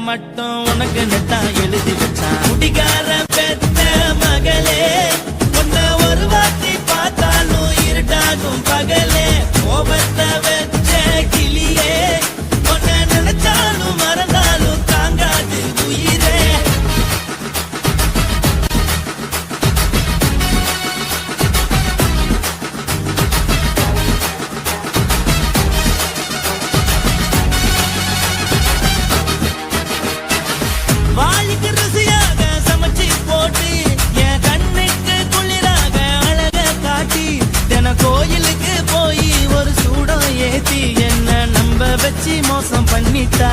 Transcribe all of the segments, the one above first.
மட்டும் உனக்கு நெத்தான் எழுதி வச்சான். குடிகார பெத்த மகளே உன்னை ஒரு வாட்டி பார்த்தாலும் இருட்டாகும் பகலே. கோபத்தை வச்ச கிளியே உன்னை நினைச்சாலும் மறந்தாலும் தாங்காது உயிரே. வாய்க்கு ருசியாக சமைச்சு போட்டு என் கண்ணுக்கு குளிராக அழக காட்டி தின கோயிலுக்கு போய் ஒரு சூடம் ஏத்தி என்ன நம்ப வச்சு மோசம் பண்ணிட்டா.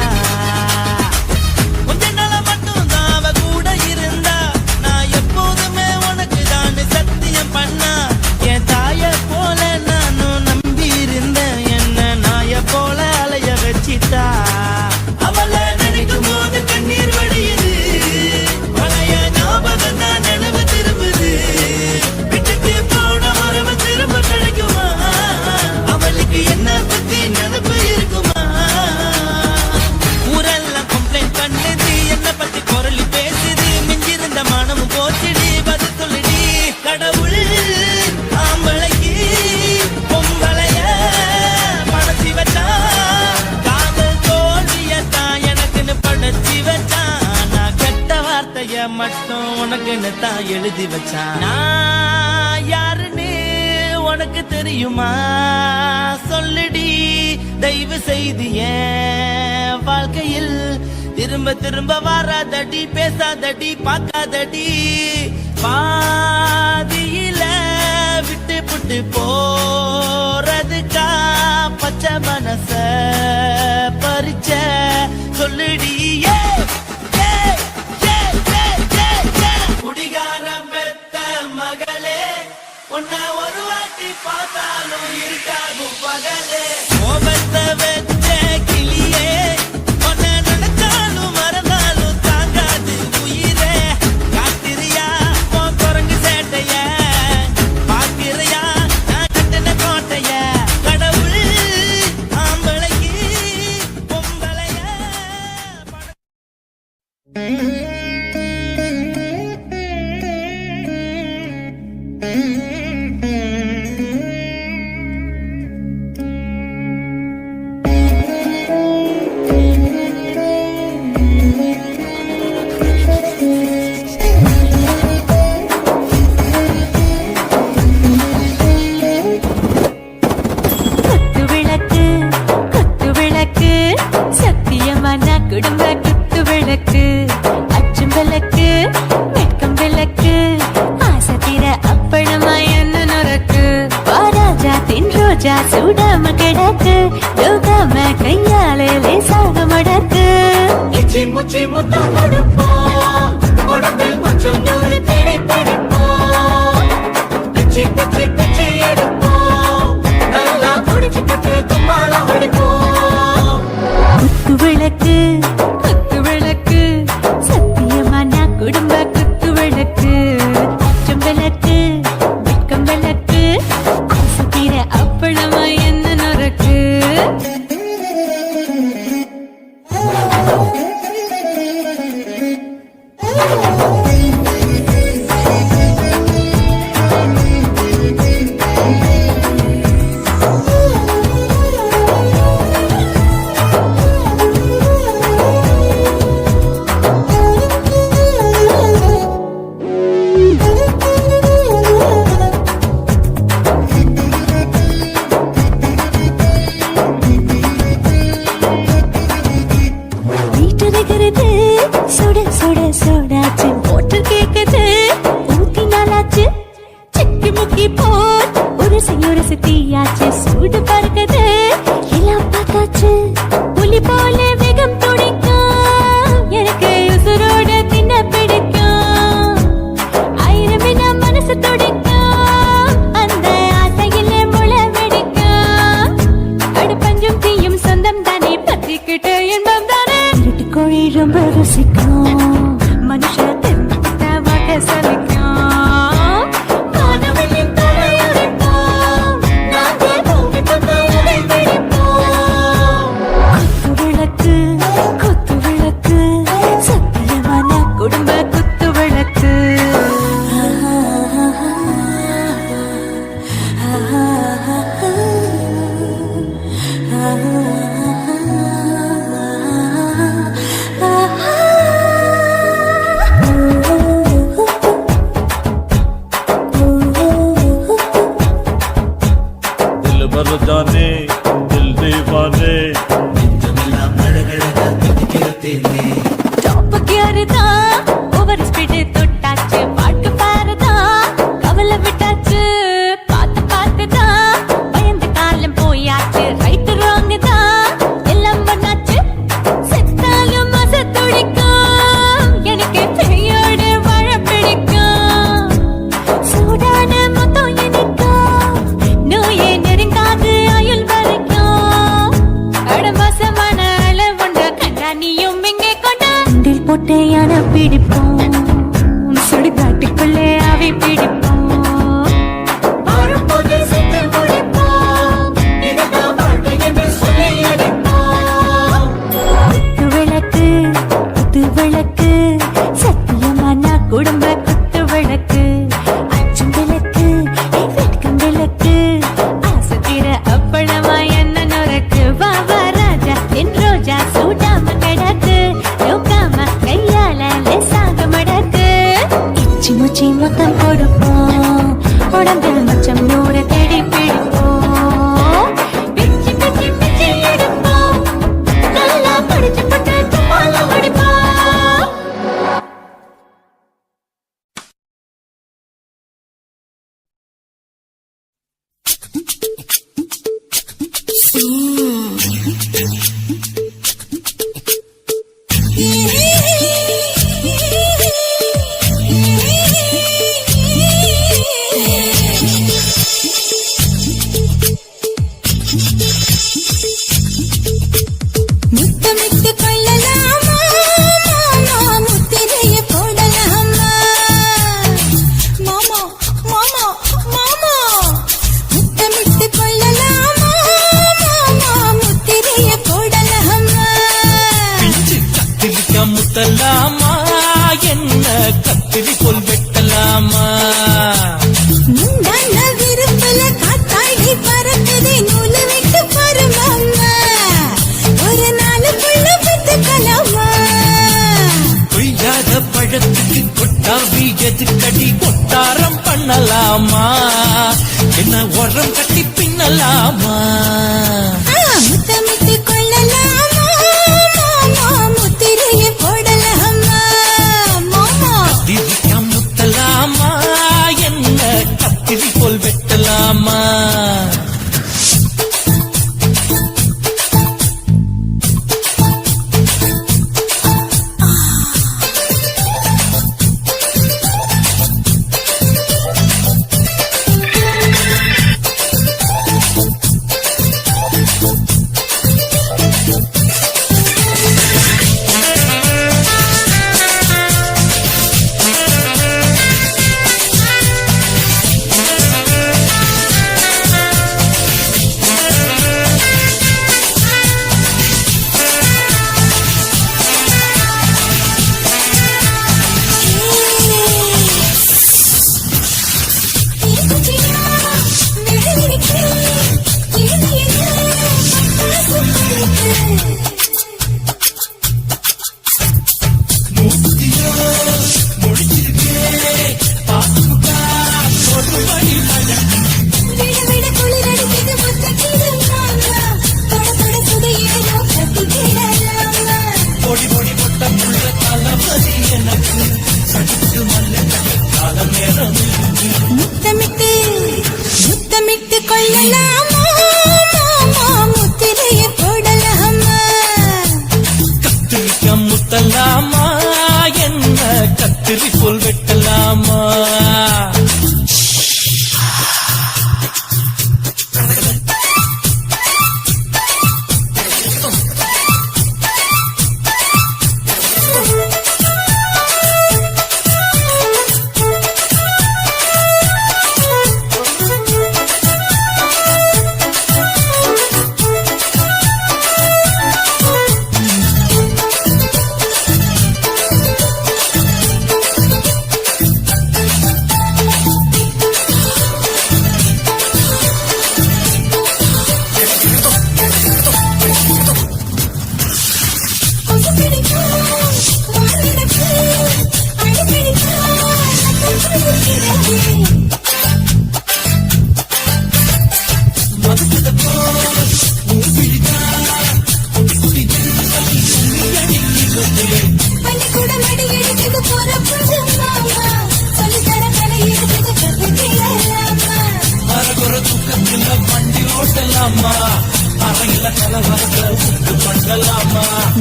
கொஞ்ச நாள மட்டும் தான் அவ கூட இருந்தா நான் எப்போதுமே உனக்கு தான் சத்தியம் பண்ணா. என் தாய போல நானும் நம்பி இருந்தேன் என்ன நாய போல அலைய வச்சிட்டா. அவளை நினைக்கும் போது கண்ணீர் வடியுது பழைய ஞாபகம் தான் நினைவு திரும்புது. விட்டுட்டு போன உறவு திரும்ப கிடைக்குமா அவளுக்கு என்ன பத்தி நினைப்பு இருக்குமா. ஊரெல்லாம் மட்டும் உனக்குன்னு தான் எழுதி வச்சான். நான் யாருன்னு உனக்கு தெரியுமா சொல்லுடி, தயவு செய்து என் வாழ்க்கையில் திரும்ப திரும்ப வராதடி, பேசாதடி, பார்க்காதடி. பாதியில விட்டு புட்டு போறதுக்கா பச்சை மனச பறிச்ச சொல்லுடி. குடிகாரம் பெத்த மகளே, உன்னை ஒரு வாட்டி பார்த்தாலும் இருக்காகும் பகலே. கோபத்தை வச்ச கிளியே, உன்னை நினைச்சாலும் மறந்தாலும் தாங்காது உயிரே. காத்திரியா உன் குரங்கு சேட்டைய, பாக்கிறையா நான் கட்டின கோட்டைய. கடவுள் ஆம்பளைக்கு பொம்பளைய குடும்ப குத்து விளக்கு, அச்சும் விளக்கு, வெட்கம் விளக்கு, ஆசை தீர அப்பளமா என்ன நொறுக்கு. வாராஜா தின் ரோஜா சூடாம கிடக்கு, யோகாம கையாலே லேசாக மடக்கு. இச்சி முச்சி முத்தம் கொடுப்போம், உடம்பில் கொஞ்சம் நூறு தேடி படிப்போம். பிச்சி பிச்சி பிச்சி எடுப்போம், நல்லா குடிச்சு பட்டு தும்பாலம் அடிப்போம். குத்து விளக்கு குத்து விளக்கு, சத்தியமான குடும்ப குத்து விளக்கு, அச்சம் விளக்கு, வெட்கம் விளக்கு, ஆசை தீர அப்பளமா என்ன நொறுக்கு. சுட சுட சுடாச்சு மோட்டர் கேக்குது, ஊத்தி நாளாச்சு சிக்கி முக்கி போர் உரசி தீயாச்சு. சூடு பறக்குது எல்லாம் பார்த்தாச்சு, புலி போல வேகம் துடிக்கும், எனக்கு உசுரோட தின்ன பிடிக்கும். ஆயிரம் என்ன மனசு துடிக்கும், அந்த ஆசையில முளை வெடிக்கும். அடுப்பஞ்சும் தீயும் சொந்தம் தானே, பத்திக்கிட்டு இன்பம் தானே. கோழி ரொம்ப ருசிக்கும், மனுஷ தென்ன சலிக்கும். காணவெளியின் தலையுரைப்போம், நாங்கள் பூமி தந்தவரை வெடிப்போம். குத்து விளக்கு குத்து விளக்கு, சத்தியமான குடும்ப குத்து விளக்கு. जाने दिल दीवाने டாப் கியர் தான் ஓவர் ஸ்பீட் தொட்டாச்சு, பாட்டு பாருதான் கவலை விட்டாச்சு. பார்த்து பார்த்து தான் பயந்து காலம் போயாச்சு, ரைட் ராங் தான் எல்லாம் பண்ணாச்சு. செத்தாலும் மச துடிக்கும், எனக்கு பெயோட வாழ பிடிக்கும். சூடான மொத்தம் எனக்கும், நோயே நெருங்காது ஆயுள் வரைக்கும். அடமோசமான அளவுண்ட கண்டா நீயும் இங்கே கொண்டா. போட்டையான பிடிப்போம், சுடுகாட்டுக்குள்ளே அவை பிடிப்போம். வரும்போது செத்து முடிப்போம், இதுதான் வாழ்க்கை என்று சொல்லி அடிப்போம். குத்து விளக்கு குத்து விளக்கு, சத்தியமான குடும்ப குத்து விளக்கு, அச்சும் விளக்கு, வெட்கம் விளக்கு, ஆசை தீர அப்பளமா என்ன நொறுக்கு. வா வா ராஜா என் ரோஜா சூடாம கிடக்கு, யோகாம கையால லேசாக மடக்கு. முத்தமிட்டு கொள்ளலாமா மாமா முத்திரைய போடலாமா மாமா மாமா மாமா முத்தமிட்டு கொள்ளலாமா மாமா முத்திரைய போடலாமா பிஞ்சு கத்திரிக்கா முத்தலாமா என்ன கத்திரி போல் வெட்டலாமா முந்தான விருப்பல காத்தாடி பறக்குதே நூலு விட்டு பாரு மாமா ஒரு நாளுக்குள்ள பெத்துக்கலாமா கொய்யாத பழத்துக்கு கொட்டாவி எதுக்கடி கொட்டாரம் பண்ணலாமா என்ன உரம் கட்டி பின்னலாமா முத்தமிட்டு கொள்ளலாமா மாமா முத்திரைய போடலாமா மாமா கத்திரிக்கா முத்தலாமா என்ன கத்திரி போல் வெட்டலாமா முத்தமிட்டு முத்தமிட்டு கொள்ளலாமா மாமா முத்திரைய போடலாமா கத்திரிக்கா முத்தலாமா என்ன கத்திரி போல் வெட்டலாமா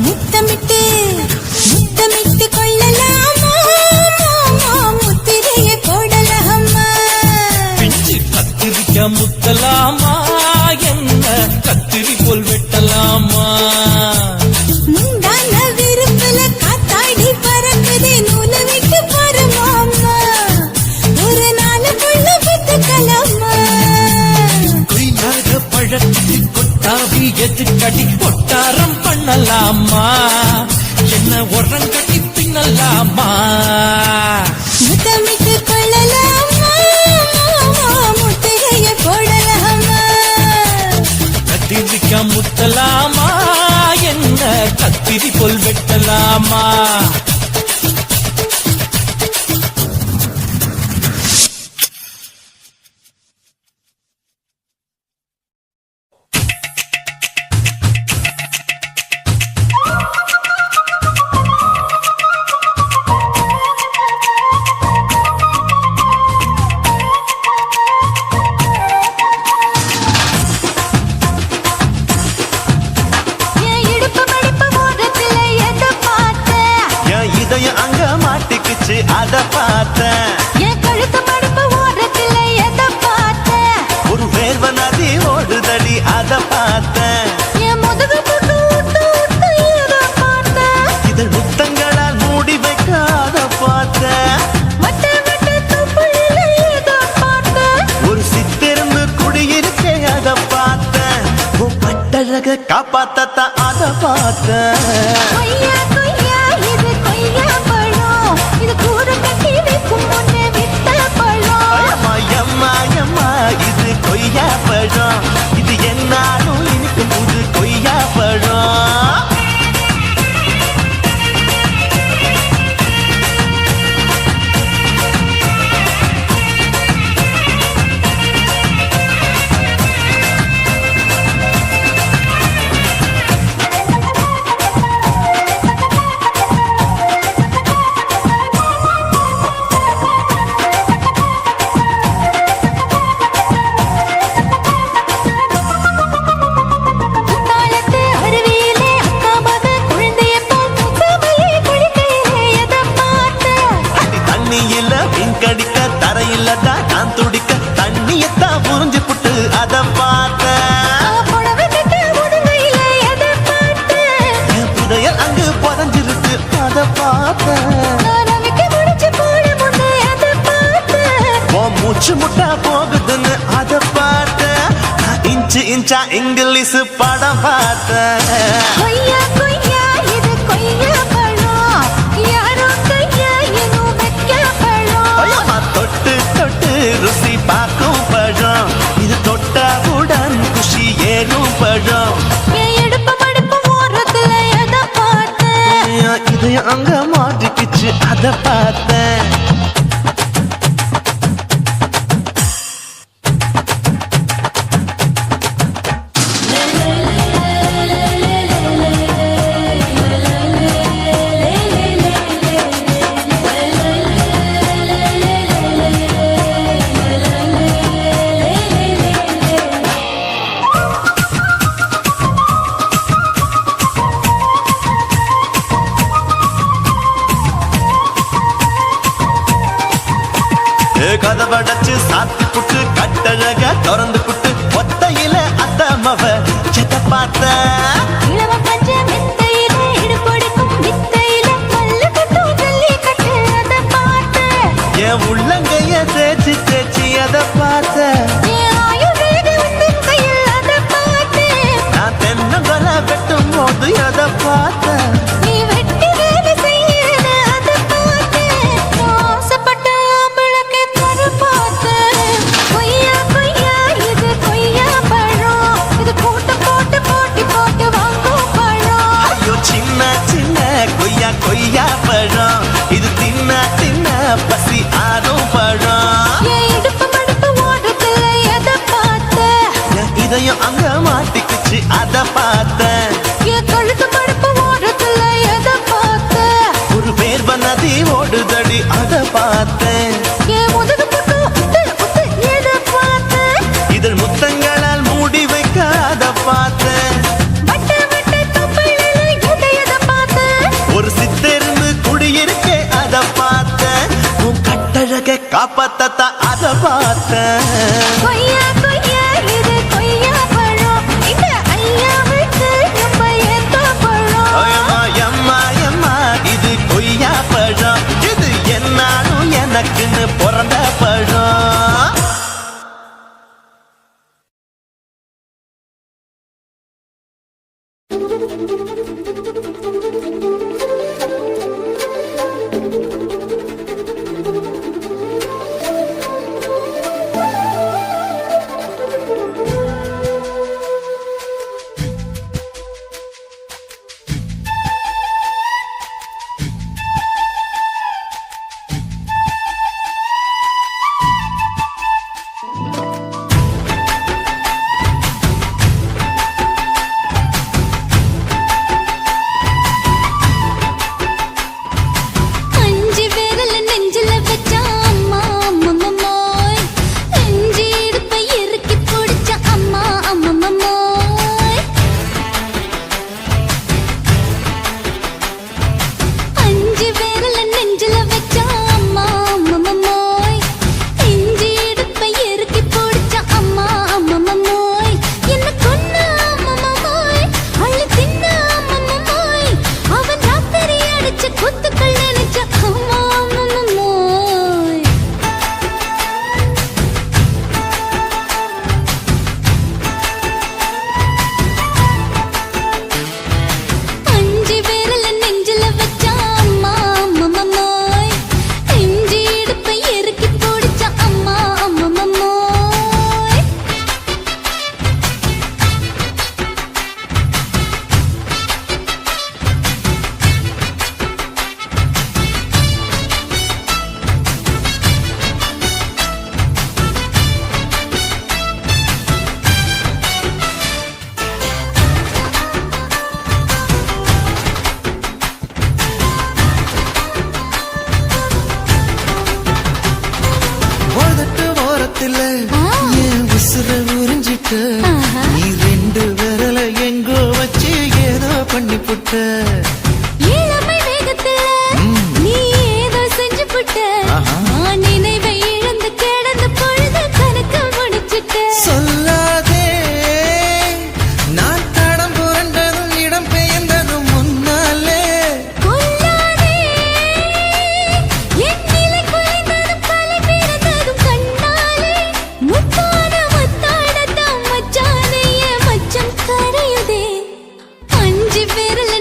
முத்தமிட்டு முத்தமிட்டு கொள்ளலாமா மாமா முத்திரைய போடலாமா பிஞ்சு கத்திரிக்கா முத்தலாமா என்ன கத்திரி போல் வெட்டலாமா முந்தான விருப்பல காத்தாடி பறக்குதே நூலு விட்டு பாரு மாமா ஒரு நாளுக்குள்ள பெத்துக்கலாமா கொய்யாத பழத்துக்கு கொட்டாவி எதுக்கடி கொட்டாரம் பண்ணலாமா என்ன உரம் கட்டி பின்னலாமா முத்தமிட்டு கொள்ளலாமா மாமா முத்திரைய போடலாமா கத்திரிக்கா முத்தலாமா என்ன கத்திரி போல் வெட்டலாமா இதயம் அங்க மாட்டிக்குச்சு அத பார்த்தேன். என் கழுத்து மடுப்பு ஓரத்துல எதை பார்த்தேன்? ஒரு வேர்வ நதி ஓடுதடி அத பார்த்தேன். என் முதுகு புட்டு ஊத்து ஊத்து எதை பார்த்தேன்? இதழ் முத்தங்களால் மூடி வைக்க அத பார்த்தேன். வட்ட வட்ட தொப்புளில எதை பார்த்தேன்? ஒரு சித்திரம்பு குடியிருக்கே அத பார்த்தேன். உன் பட்டழக காப்பாத்தத்தான் அத பார்த்தேன். கொய்யா கொய்யா இது கொய்யா பழம், இது கூர கட்டி வைக்கும் முன்னே வித்த பழம். அம்மா எம்மா எம்மா இது கொய்யா பழம், இது என்னாலும் இனிக்கும் புது கொய்யா பழம். குத்தாலத்து அருவியிலே அக்கா மக குழந்தையை போல் முகமையை குளிக்கையிலே எதை பார்த்தேன்? அடி தண்ணியில மீன் கடிக்க தரையில தான் நான் துடிக்க தண்ணியத்தான் புரிஞ்சு புட்டு அத பார்த்தேன். புடவை கட்ட உடுங்கையில எதை பார்த்தேன்? என் புதையல் அங்கு புதஞ்சிருக்கு அத பார்த்தேன். நான் அவிக்க முடிச்சு போட முன்னே எதை பார்த்தேன்? உன் மூச்சு முட்டா போகுதுன்னு அத பார்த்தேன். நான் இன்ச்சு இன்ச்சா இங்கிலீஷ் படம் பார்த்தேன். கொய்யா கொய்யா இது கொய்யா பழம், யாரோ கையா இன்னும் வைக்க பழம். ஐயம்மா தொட்டு தொட்டு ருசி பார்க்கும் பழம், இது தொட்டாவுடன் குஷி ஏறும் பழம். என் இடுப்பு மடுப்பு ஓரத்துல எதை பார்த்தேன்? என் இதயம் அங்க மாட்டிக்கிச்சு அத பார்த்தேன். கதவடைச்சு சாத்தி புட்டு கட்டழக திறந்து புட்டு ஒத்தையில அத்தமவ செத்த பார்த்த. இளவ பஞ்ச மெத்தையில இடுப்பொடிக்கும் வித்தையில மல்லு கட்டும் ஜல்லி கட்டு அதை பார்த்தேன். என் உள்ளங்கைய தேய்ச்சி தேய்ச்சி அத பார்த்த. என் ஆயுர்வேத உந்தன் கையில் அதை பார்த்தேன். நான் தென்னங்கொலை வெட்டும் போது அத பார்த்த. நீ வெட்டி வேலை செய்யற அதை பார்த்தேன். நான் ஆசைப்பட்ட ஆம்பளுக்கு தர பார்த்தேன். கொய்யா கொய்யா இது கொய்யா பழம், இது கூட்டு போட்டு போட்டி போட்டு வாங்கும் பழம். ஐயோ சின்ன சின்ன கொய்யா கொய்யா பழம், இது தின்ன தின்ன பசி ஆறும் பழம். என் இடுப்பு மடுப்பு ஓரத்துல எதை பார்த்தேன்? என் இதயம் அங்க மாட்டிக்குச்சு அத பார்த்தேன். என் கழுத்து மடுப்பு ஓரத்துல எதை பார்த்தேன்? ஒரு வேர்வ நதி ஓடுதடி அத பார்த்தேன். என் முதுகு புட்டு உத்து உத்து எதை பார்த்தேன்? இதழ் முத்தங்களால் மூடி வைக்க அத பார்த்தேன். வட்ட வட்ட தொப்புளில எதை பார்த்தேன்? ஒரு சித்தெரும்பு குடியிருக்கே அத பார்த்தேன். உன் கட்டழக காப்பாத்தத்தான் அத பார்த்தேன். கொய்யா கொய்யா இது கொய்யா பழம், இந்த ஐயாவுக்கு ரொம்ப ஏத்த பழம். ஐயம்மா எம்மா எம்மா இது கொய்யா பழம், இது என்னாலும் எனக்குன்னு பிறந்த பழம். போட்ட இளமை வேகத்துல நீ ஏதோ செஞ்சு புட்ட ஆஹா. நான் நினைவை இழந்து கிடந்த பொழுது கணக்கு முடிச்சிட்ட சொல்லாதே நான் தடம் புரண்டதும் இடம் பெயர்ந்ததும் முன்னாலே கொல்லாதே என் நிலை குலைந்ததும் கலை பிறந்ததும் கண்ணாலே முத்தான முத்தாடத்தான் மச்சானே என் மச்சம் கரையுதே அஞ்சு விரல்